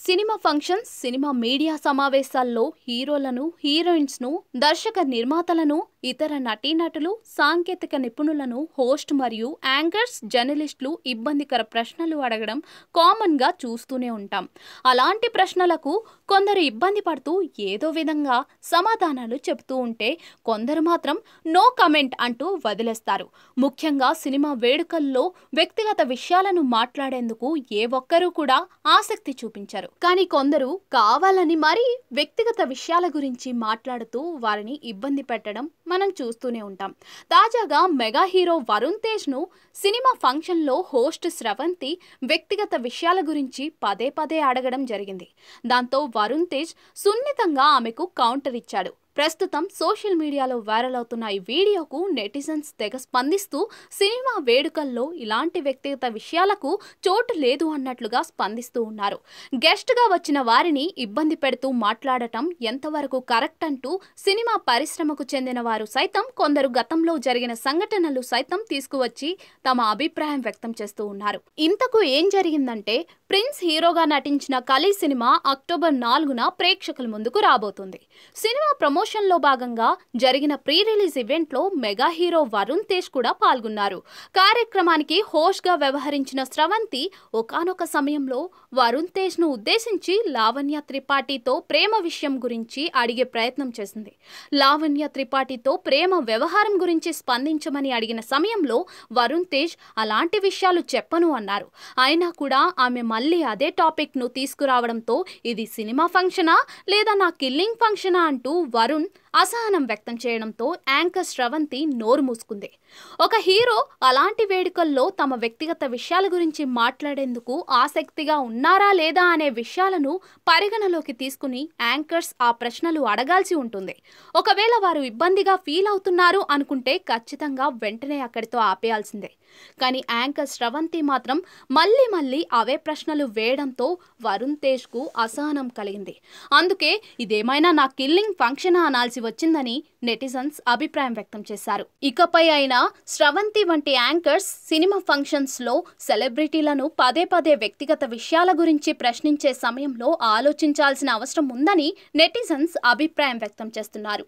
Cinema functions, cinema media సమావేశాల్లో హీరోలను, హీరోయిన్స్ను, దర్శక నిర్మాతలను, ఇతర నటీనటులు, సాంకేతిక నిపుణులను హోస్ట్ మరియు యాంకర్స్, జర్నలిస్టులు ఇబ్బందికర ప్రశ్నలు అడగడం కామన్గా చూస్తూనే ఉంటాం. అలాంటి ప్రశ్నలకు కొందరు ఇబ్బంది పడుతూ ఏదో విధంగా సమాధానాలు చెబుతూ ఉంటే, కొందరు మాత్రం నో కమెంట్ అంటూ వదిలేస్తారు. ముఖ్యంగా సినిమా వేడుకల్లో వ్యక్తిగత విషయాలను మాట్లాడేందుకు ఏ ఒక్కరూ కూడా ఆసక్తి చూపించారు. కానీ కొందరు కావాలని మరీ వ్యక్తిగత విషయాల గురించి మాట్లాడుతూ వారిని ఇబ్బంది పెట్టడం మనం చూస్తూనే ఉంటాం. తాజాగా మెగా హీరో వరుణ్ తేజ్ ను సినిమా ఫంక్షన్ లో హోస్ట్ స్రవంతి వ్యక్తిగత విషయాల గురించి పదే పదే అడగడం జరిగింది. దాంతో వరుణ్ తేజ్ సున్నితంగా ఆమెకు కౌంటర్ ఇచ్చాడు. ప్రస్తుతం సోషల్ మీడియాలో వైరల్ అవుతున్న ఈ వీడియోకు నెటిజన్స్ తెగ స్పందిస్తూ సినిమా వేడుకల్లో ఇలాంటి వ్యక్తిగత విషయాలకు చోటు లేదు అన్నట్లుగా స్పందిస్తూ ఉన్నారు. గెస్ట్ గా వచ్చిన వారిని ఇబ్బంది పెడుతూ మాట్లాడటం ఎంతవరకు కరెక్ట్ అంటూ సినిమా పరిశ్రమకు చెందిన వారు సైతం కొందరు గతంలో జరిగిన సంఘటనలు సైతం తీసుకువచ్చి తమ అభిప్రాయం వ్యక్తం చేస్తూ ఉన్నారు. ఇంతకు ఏం జరిగిందంటే, ప్రిన్స్ హీరోగా నటించిన కలి సినిమా అక్టోబర్ 4న ప్రేక్షకుల ముందుకు రాబోతుంది. సినిమా ప్రమోషన్లో భాగంగా జరిగిన ప్రీ రిలీజ్ ఈవెంట్లో మెగా హీరో వరుణ్ తేజ్ కూడా పాల్గొన్నారు. కార్యక్రమానికి హోస్ట్ గా వ్యవహరించిన స్రవంతి ఒకానొక సమయంలో వరుణ్ తేజ్ ను ఉద్దేశించి లావణ్య త్రిపాఠితో ప్రేమ విషయం గురించి అడిగే ప్రయత్నం చేసింది. లావణ్య త్రిపాఠితో ప్రేమ వ్యవహారం గురించి స్పందించమని అడిగిన సమయంలో వరుణ్ తేజ్ అలాంటి విషయాలు చెప్పను అన్నారు. అయినా కూడా ఆమె మళ్ళీ అదే టాపిక్ ను తీసుకురావడంతో ఇది సినిమా ఫంక్షనా లేదా నా కిల్లింగ్ ఫంక్షనా అంటూ వరుణ్ అసహనం వ్యక్తం చేయడంతో యాంకర్ స్రవంతి నోరు మూసుకుంది. ఒక హీరో అలాంటి వేడుకల్లో తమ వ్యక్తిగత విషయాల గురించి మాట్లాడేందుకు ఆసక్తిగా ఉన్నారా లేదా అనే విషయాలను పరిగణలోకి తీసుకుని యాంకర్స్ ఆ ప్రశ్నలు అడగాల్సి ఉంటుంది. ఒకవేళ వారు ఇబ్బందిగా ఫీల్ అవుతున్నారు అనుకుంటే ఖచ్చితంగా వెంటనే అక్కడితో ఆపేయాల్సిందే. కానీ యాంకర్ స్రవంతి మాత్రం మళ్ళీ అవే ప్రశ్నలు వేయడంతో వరుణ్ తేజ్ కు అసహనం కలిగింది. అందుకే ఇదేమైనా నా కిల్లింగ్ ఫంక్షన్ అనాల్సి వచ్చిందని నెటిజన్స్ అభిప్రాయం వ్యక్తం చేశారు. ఇకపై అయినా స్రవంతి వంటి యాంకర్స్ సినిమా ఫంక్షన్స్ లో సెలబ్రిటీలను పదే వ్యక్తిగత విషయాల గురించి ప్రశ్నించే సమయంలో ఆలోచించాల్సిన అవసరం ఉందని నెటిజన్స్ అభిప్రాయం వ్యక్తం చేస్తున్నారు.